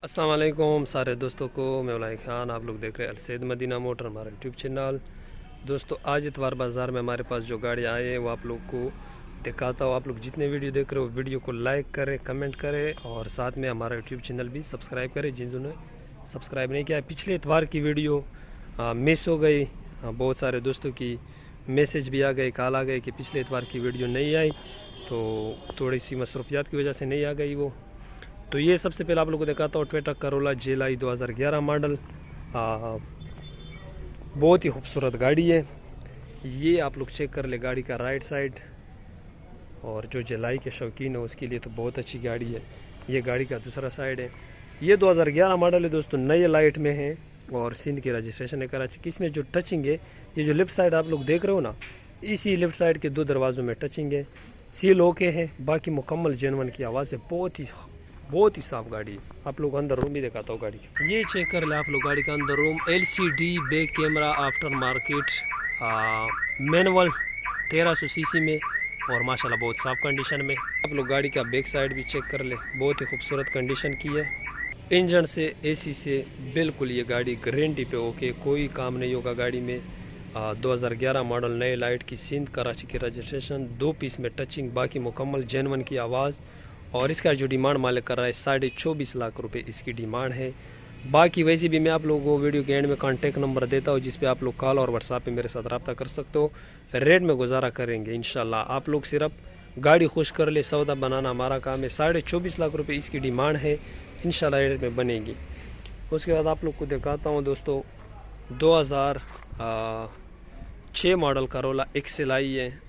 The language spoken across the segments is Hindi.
अस्सलाम वालेकुम सारे दोस्तों को, मैं उलाई खान। आप लोग देख रहे हैं अलसैद मदीना मोटर, हमारा यूट्यूब चैनल। दोस्तों, आज इतवार बाज़ार में हमारे पास जो गाड़ी आई है वो आप लोग को दिखाता हूँ। आप लोग जितने वीडियो देख रहे हो वीडियो को लाइक करें, कमेंट करें और साथ में हमारा यूट्यूब चैनल भी सब्सक्राइब करें जिन्होंने सब्सक्राइब नहीं किया। पिछले इतवार की वीडियो मिस हो गई। बहुत सारे दोस्तों की मैसेज भी आ गए, कॉल आ गए कि पिछले इतवार की वीडियो नहीं आई, तो थोड़ी सी मसरूफियात की वजह से नहीं आ गई वो। तो ये सबसे पहले आप लोगों को दिखाता हूँ टोयोटा करोला जेलाई 2011 मॉडल। बहुत ही खूबसूरत गाड़ी है। ये आप लोग चेक कर ले गाड़ी का राइट साइड, और जो जेलाई के शौकीन है उसके लिए तो बहुत अच्छी गाड़ी है। ये गाड़ी का दूसरा साइड है। ये 2011 मॉडल है दोस्तों, नए लाइट में है और सिंध की रजिस्ट्रेशन है कराची की। इसमें जो टचिंग है, ये जो लेफ्ट साइड आप लोग देख रहे हो ना, इसी लेफ्ट साइड के 2 दरवाज़ों में टचिंग है। सील ओके है, बाकी मुकम्मल जेनवन की आवाज़ है। बहुत ही साफ गाड़ी है। आप लोग अंदर रूम भी दिखाता हूँ गाड़ी का। ये चेक कर ले आप लोग गाड़ी का अंदर room. LCD back camera, after market, manual 1300 CC में और माशाल्लाह बहुत साफ कंडीशन में। आप लोग गाड़ी का बैक साइड भी चेक कर ले, बहुत ही खूबसूरत कंडीशन की है। इंजन से AC से बिल्कुल ये गाड़ी गारंटी पे ओके, कोई काम नहीं होगा गाड़ी में। 2011 मॉडल, नए लाइट की, सिंध कराची की रजिस्ट्रेशन, 2 पीस में टचिंग, बाकी मुकम्मल जेनवन की आवाज़। और इसका जो डिमांड मालिक कर रहा है 24.5 लाख रुपए इसकी डिमांड है। बाकी वैसे भी मैं आप लोगों को वीडियो के एंड में कॉन्टैक्ट नंबर देता हूँ, जिस पे आप लोग कॉल और व्हाट्सएप पे मेरे साथ रब्ता कर सकते हो। रेट में गुजारा करेंगे इंशाल्लाह। आप लोग सिर्फ गाड़ी खुश कर ले, सौदा बनाना हमारा काम है। 24.5 लाख रुपये इसकी डिमांड है, इंशाल्लाह रेट में बनेगी। उसके बाद आप लोग को दिखाता हूँ दोस्तों, 2006 मॉडल करोला XL आई है,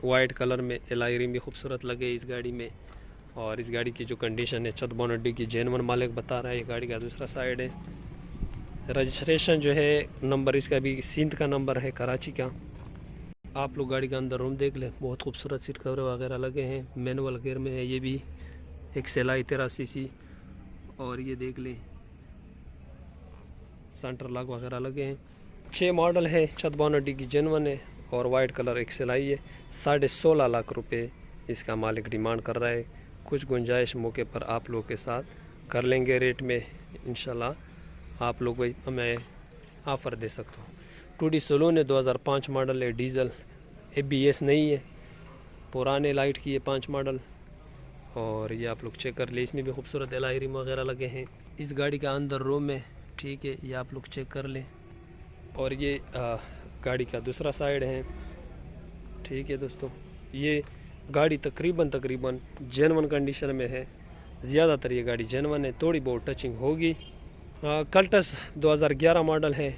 वाइट कलर में। एलॉय रिम भी खूबसूरत लगे इस गाड़ी में। और इस गाड़ी की जो कंडीशन है, छत बोनट की जेनवन मालिक बता रहा है। ये गाड़ी का दूसरा साइड है। रजिस्ट्रेशन जो है, नंबर इसका भी सिंध का नंबर है, कराची का। आप लोग गाड़ी का अंदर रूम देख ले, बहुत खूबसूरत सीट कवर वगैरह लगे हैं। मैनुअल गियर में है ये भी, XL 13 सीसी। और ये देख ले, सेंटर लॉक वगैरह लगे हैं। 6 मॉडल है, छत बोनट की जेनवन है और वाइट कलर XL आई है। 16.5 लाख रुपये इसका मालिक डिमांड कर रहा है। कुछ गुंजाइश मौके पर आप लोग के साथ कर लेंगे रेट में इंशाल्लाह। आप लोग भाई मैं ऑफ़र दे सकता हूँ। 2D सलून है, 2005 मॉडल है, डीजल, ABS नहीं है, पुराने लाइट की है 5 मॉडल। और ये आप लोग चेक कर ले, इसमें भी खूबसूरत एलॉय रिम वगैरह लगे हैं। इस गाड़ी का अंदर रूम है, ठीक है, ये आप लोग चेक कर लें। और ये गाड़ी का दूसरा साइड है, ठीक है दोस्तों। ये गाड़ी तकरीबन जेनवन कंडीशन में है। ज़्यादातर ये गाड़ी जेनवन है, थोड़ी बहुत टचिंग होगी। कल्टस 2011 मॉडल है,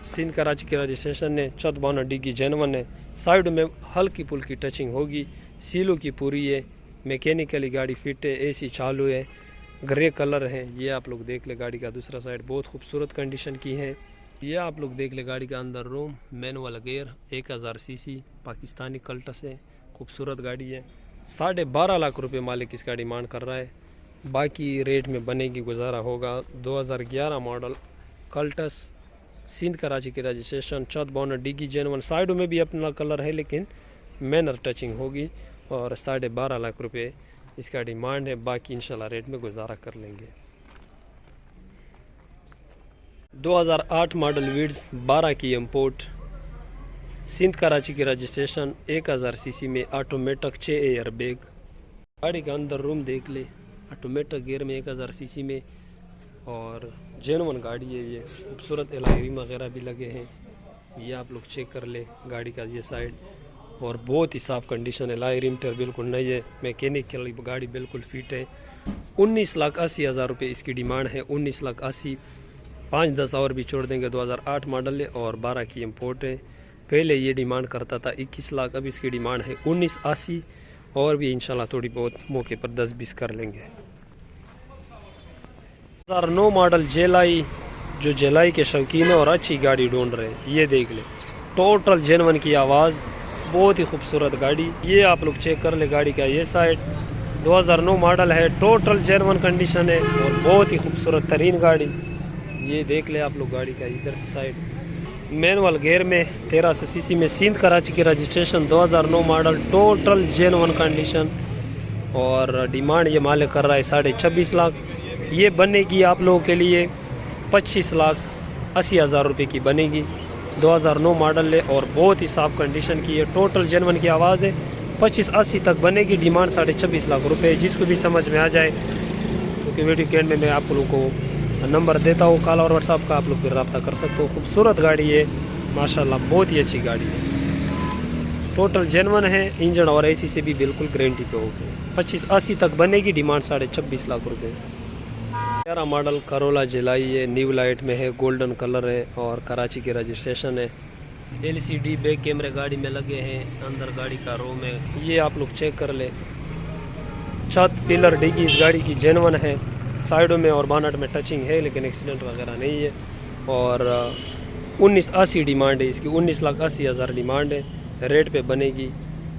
सिंध कराची की रजिस्ट्रेशन है, छत बोनट की जेनवन है। साइड में हल्की फुल्की टचिंग होगी, सीलों की पूरी है, मैकेनिकली गाड़ी फिट है, AC चालू है, ग्रे कलर है। ये आप लोग देख ले गाड़ी का दूसरा साइड, बहुत खूबसूरत कंडीशन की है। ये आप लोग देख ले गाड़ी का अंदर room, manual gear, 1000 CC, Pakistani Cultus है, खूबसूरत गाड़ी है। 12.5 लाख रुपए मालिक इसका डिमांड कर रहा है, बाकी रेट में बनेगी, गुजारा होगा। 2011 मॉडल कल्टस, सिंध कराची की रजिस्ट्रेशन, छत बोनट डिग्गी जेनवन। साइडों में भी अपना कलर है लेकिन मैनर टचिंग होगी। और 12.5 लाख रुपये इसका डिमांड है, बाकी इंशाल्लाह रेट में गुजारा कर लेंगे। 2008 मॉडल विड्स, 12 की इम्पोर्ट, सिंध कराची की रजिस्ट्रेशन, 1000 सीसी में, ऑटोमेटिक 6 एयर बैग। गाड़ी का अंदर रूम देख ले, ऑटोमेटिक गियर में, 1000 सीसी में और जेनवन गाड़ी है ये। खूबसूरत एलॉय रिम वगैरह भी लगे हैं, ये आप लोग चेक कर ले गाड़ी का ये साइड। और बहुत ही साफ़ कंडीशन है, एलॉय रिम टर बिल्कुल नहीं है, मैकेनिकल गाड़ी बिल्कुल फिट है। 19,80,000 रुपये इसकी डिमांड है। 19,80,000, 5-10 और भी छोड़ देंगे। 2008 मॉडल है और 12 की इम्पोर्ट है। पहले ये डिमांड करता था 21 लाख, अब इसकी डिमांड है 19,80,000। और भी इंशाल्लाह थोड़ी बहुत मौके पर 10-20 कर लेंगे। 2009 मॉडल जेलाई, जो जेलाई के शौकीन है और अच्छी गाड़ी ढूंढ रहे हैं, ये देख ले, टोटल जेनवन की आवाज़, बहुत ही खूबसूरत गाड़ी। ये आप लोग चेक कर ले गाड़ी का ये साइड, 2009 मॉडल है, टोटल जेनवन कंडीशन है और बहुत ही खूबसूरत तरीन गाड़ी। ये देख ले आप लोग गाड़ी का इधर से साइड, मैनुअल गियर में, 1300 सीसी में, सिंध कराची की registration, 2009 model, total genuine condition. और डिमांड ये मालिक कर रहा है 26.5 लाख। ये बनेगी आप लोगों के लिए 25,80,000 रुपये की बनेगी। 2009 मॉडल है और बहुत ही साफ़ कंडीशन की है। टोटल जेनवन की आवाज़ है। 25,80 तक बनेगी। डिमांड 26.5 लाख रुपये। जिसको भी समझ में आ जाए क्योंकि वीडियो के एंड में मैं आप लोगों को नंबर देता हूँ कॉल और व्हाट्सअप का, आप लोग फिर रब्ता कर सकते हो। खूबसूरत गाड़ी है माशाल्लाह, बहुत ही अच्छी गाड़ी है। टोटल जेनवन है। इंजन और एसी से भी बिल्कुल गारंटी पे होगी। 25,80 तक बनेगी। डिमांड 26.5 लाख रुपये। 11 मॉडल करोला जिलाई है। न्यू लाइट में है, गोल्डन कलर है और कराची की रजिस्ट्रेशन है। LCD बैक कैमरे गाड़ी में लगे हैं। अंदर गाड़ी का रोम है, ये आप लोग चेक कर ले। छत पिलर डिग्गी इस गाड़ी की जेनवन है। साइडों में और बानट में टचिंग है लेकिन एक्सीडेंट वगैरह नहीं है। और 19,80 डिमांड है इसकी। 19,80,000 डिमांड है। रेट पे बनेगी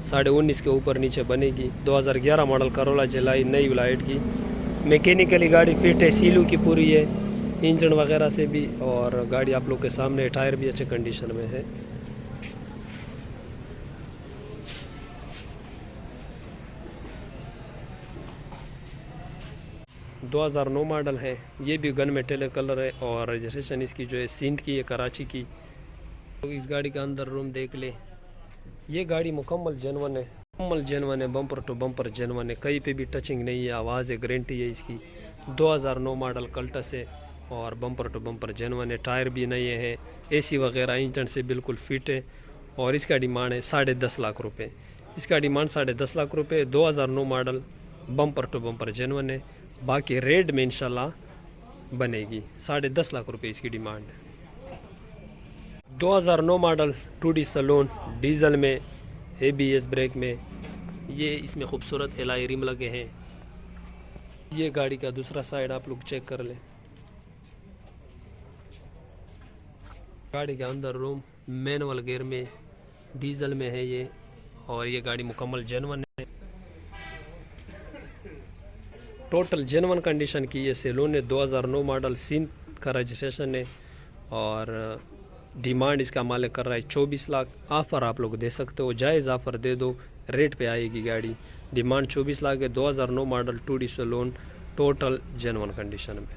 19.5 के ऊपर नीचे बनेगी। 2011 मॉडल करोला जिलाई, नई लाइट की। मैकेनिकली गाड़ी फिट है, सीलू की पूरी है इंजन वगैरह से भी। और गाड़ी आप लोग के सामने, टायर भी अच्छे कंडीशन में है। – 2009 मॉडल है। ये भी गन मेटल कलर है और रजिस्ट्रेशन इसकी जो है सिंध की है, कराची की। तो इस गाड़ी का अंदर रूम देख ले। ये गाड़ी मुकम्मल जेनवन है, मुकम्मल जेनवन है। बम्पर टू बम्पर जेनवन है, कहीं पे भी टचिंग नहीं है। आवाज़ है, गारंटी है इसकी। 2009 मॉडल कल्टस है और बम्पर टू बम्पर जेनवन है। टायर भी नए हैं, एसी वगैरह इंजन से बिल्कुल फिट है। और इसका डिमांड है 10.5 लाख रुपये। इसका डिमांड 10.5 लाख रुपये। 2009 model bumper to bumper genuine है। बाकी रेट में इंशाल्लाह बनेगी। 10.5 लाख रुपये इसकी डिमांड है। 2009 मॉडल 2D सैलून डीजल में, ABS ब्रेक में। ये इसमें खूबसूरत एलॉय रिम लगे हैं। ये गाड़ी का दूसरा साइड आप लोग चेक कर लें। गाड़ी के अंदर रूम मैनुअल गियर में, डीजल में है ये। और ये गाड़ी मुकम्मल जेनवन है। टोटल जेनवन कंडीशन की ये सैलून है। 2009 मॉडल, सिंध का रजिस्ट्रेशन है। और डिमांड इसका मालिक कर रहा है 24 लाख। ऑफ़र आप लोग दे सकते हो, जायज़ ऑफ़र दे दो, रेट पे आएगी गाड़ी। डिमांड 24 लाख है। 2009 model 2D saloon, total genuine condition में।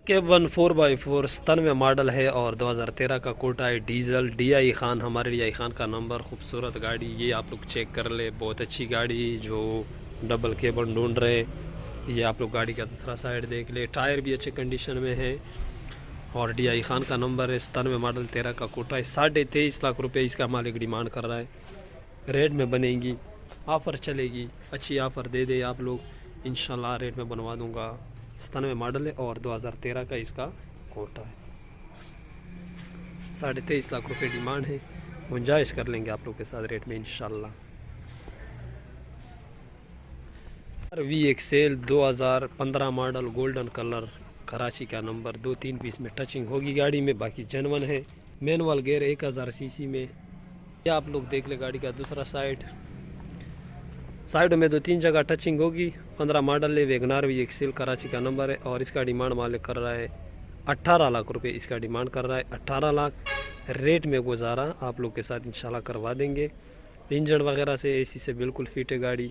K1 4x4 97 मॉडल है और 2013 का कोटा है। डीजल DI खान, हमारे DI खान का नंबर। खूबसूरत गाड़ी ये आप लोग चेक कर ले, बहुत अच्छी गाड़ी। जो डबल केबन ढूंढ रहे, ये आप लोग गाड़ी का दूसरा साइड देख ले। टायर भी अच्छे कंडीशन में है और DI खान का नंबर है। 97 मॉडल, 13 का कोटा है। 23.5 लाख रुपये इसका मालिक डिमांड कर रहा है। रेट में बनेगी, ऑफ़र चलेगी। अच्छी ऑफ़र दे दे आप लोग, इंशाल्लाह रेट में बनवा दूंगा। 97 मॉडल है और 2013 का इसका कोटा है। 23.5 लाख रुपये डिमांड है। गुंजाइश कर लेंगे आप लोग के साथ रेट में इंशाल्लाह। VXL 2015 model, golden colour, Karachi का नंबर। 2-3 पीस में टचिंग होगी गाड़ी में, बाकी जेनवन है। मैनुअल गियर 1000 सीसी में। ये आप लोग देख ले गाड़ी का दूसरा साइड। साइड में 2-3 जगह टचिंग होगी। 15 मॉडल है। वैगनार VXL, कराची का नंबर है। और इसका डिमांड मालिक कर रहा है 18 लाख रुपये। इसका डिमांड कर रहा है 18 लाख। रेट में गुजारा आप लोग के साथ इंशाल्लाह करवा देंगे। इंजन वगैरह से, एसी से बिल्कुल फिट है गाड़ी।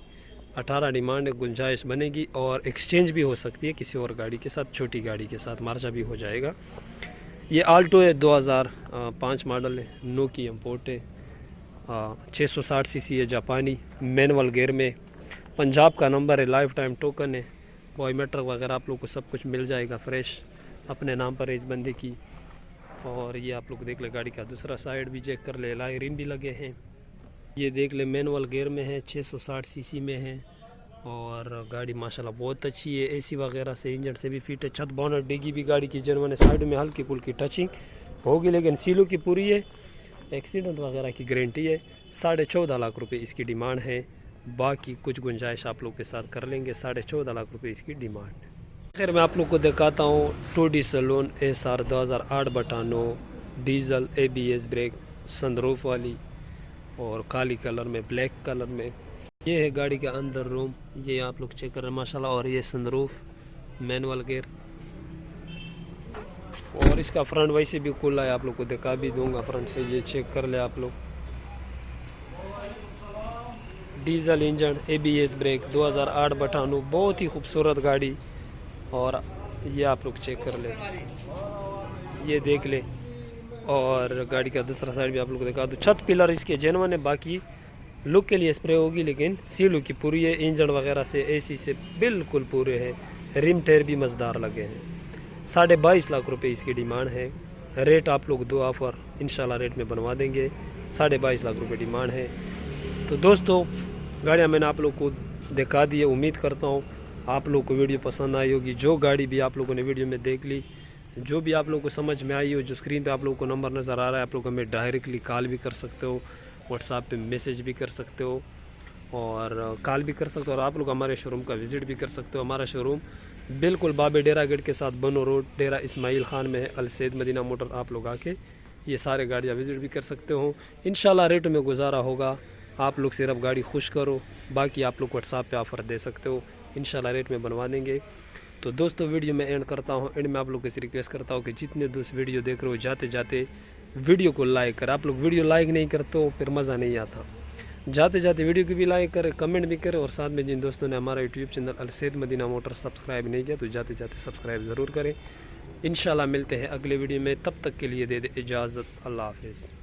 18 डिमांड है, गुंजाइश बनेगी। और एक्सचेंज भी हो सकती है किसी और गाड़ी के साथ, छोटी गाड़ी के साथ मार्चा भी हो जाएगा। ये आल्टो है, 2005 मॉडल है। नो की इम्पोर्ट है। 660 सीसी है, जापानी, मैनुअल गियर में। पंजाब का नंबर है। लाइफ टाइम टोकन है। बायोमेट्रिक वगैरह आप लोग को सब कुछ मिल जाएगा। फ्रेश अपने नाम पर है इस बंदे की। और ये आप लोग देख ले गाड़ी का दूसरा साइड भी चेक कर ले। एलॉय रिम भी लगे हैं। ये देख ले मैनुअल गियर में है, 660 सीसी में है। और गाड़ी माशाल्लाह बहुत अच्छी है। एसी वगैरह से, इंजन से भी फिट है। छत बोनट डिग्गी भी गाड़ी की जेनवन है। साइड में हल्की फुल्की टचिंग होगी लेकिन सीलू की पूरी है। एक्सीडेंट वगैरह की गारंटी है। 14.5 लाख रुपये इसकी डिमांड है। बाकी कुछ गुंजाइश आप लोग के साथ कर लेंगे। 14.5 लाख रुपये इसकी डिमांड। खैर मैं आप लोग को दिखाता हूँ 2D saloon SR 2008/9 diesel, ABS brake, sunroof वाली और काली कलर में, ब्लैक कलर में। ये है गाड़ी का अंदर रूम, ये आप लोग चेक कर रहे हैं माशाल्लाह। और ये सनरूफ, मैनुअल गियर। और इसका फ्रंट वैसे भी खुला है, आप लोग को दिखा भी दूंगा फ्रंट से। ये चेक कर ले आप लोग। डीजल इंजन, ABS ब्रेक, 2008/9, बहुत ही खूबसूरत गाड़ी। और ये आप लोग चेक कर ले, ये देख ले। और गाड़ी का दूसरा साइड भी आप लोग को दिखा दो। छत पिलर इसके जेनवन है, बाकी लुक के लिए स्प्रे होगी, लेकिन सीलू की पूरी है। इंजन वगैरह से एसी से बिल्कुल पूरे हैं। रिम टायर भी मज़ेदार लगे हैं। 22.5 लाख रुपए इसकी डिमांड है। रेट आप लोग दो ऑफर इंशाल्लाह रेट में बनवा देंगे। 22.5 लाख रुपए डिमांड है। तो दोस्तों गाड़ियाँ मैंने आप लोग को दिखा दी है। उम्मीद करता हूँ आप लोग को वीडियो पसंद आई होगी। जो गाड़ी भी आप लोगों ने वीडियो में देख ली, जो भी आप लोग को समझ में आई हो, जो स्क्रीन पे आप लोगों को नंबर नज़र आ रहा है, आप लोग हमें डायरेक्टली कॉल भी कर सकते हो, व्हाट्सएप पे मैसेज भी कर सकते हो और कॉल भी कर सकते हो। और आप लोग हमारे शोरूम का विज़िट भी कर सकते हो। हमारा शोरूम बिल्कुल बाबे डेरा गेट के साथ बनो रोड, डेरा इस्माइल खान में है। अल सैद मदीना मोटर। आप लोग आके ये सारे गाड़ियाँ विज़िट भी कर सकते हो। इंशाल्लाह रेटों में गुजारा होगा। आप लोग सिर्फ गाड़ी खुश करो, बाकी आप लोग व्हाट्सएप पे ऑफ़र दे सकते हो। इंशाल्लाह रेट में बनवा देंगे। तो दोस्तों वीडियो में एंड करता हूँ। एंड में आप लोग से रिक्वेस्ट करता हूँ कि जितने दोस्त वीडियो देख रहे हो, जाते जाते वीडियो को लाइक कर। आप लोग वीडियो लाइक नहीं करते हो फिर मज़ा नहीं आता। जाते जाते वीडियो को भी लाइक करें, कमेंट भी करें। और साथ में जिन दोस्तों ने हमारा यूट्यूब चैनल अल सैद मदीना मोटर सब्सक्राइब नहीं किया, तो जाते जाते सब्सक्राइब ज़रूर करें। इंशाल्लाह मिलते हैं अगले वीडियो में। तब तक के लिए दे दे इजाज़त। अल्लाह हाफिज़।